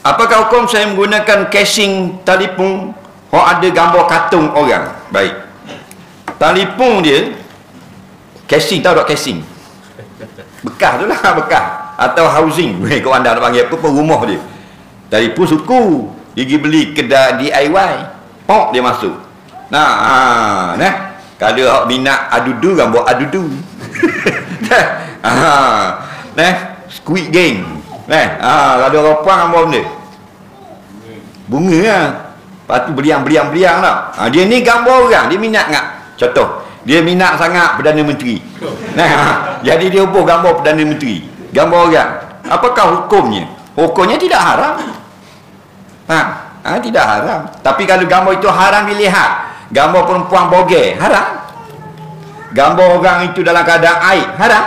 Apakah hukum saya menggunakan casing telefon ada gambar katung orang? Baik. Telefon dia casing, tahu tak casing? Bekas tu lah, bekas. Atau housing. Kau anda nak panggil apa pun, rumah dia. Telefon suku. Dia pergi beli kedai DIY. Pok dia masuk. Nah, kalau awak minat adudu, gambar adudu. Squid Game. Kalau orang puan gambar benda bunga lah. Lepas tu beliang tak. Dia ni gambar orang, dia minat tak? Contoh, dia minat sangat Perdana Menteri. Jadi dia hubung gambar Perdana Menteri, gambar orang. Apakah hukumnya? Hukumnya tidak haram. Tidak haram. Tapi kalau gambar itu haram dilihat, gambar perempuan bogel, haram. Gambar orang itu dalam keadaan aib, haram.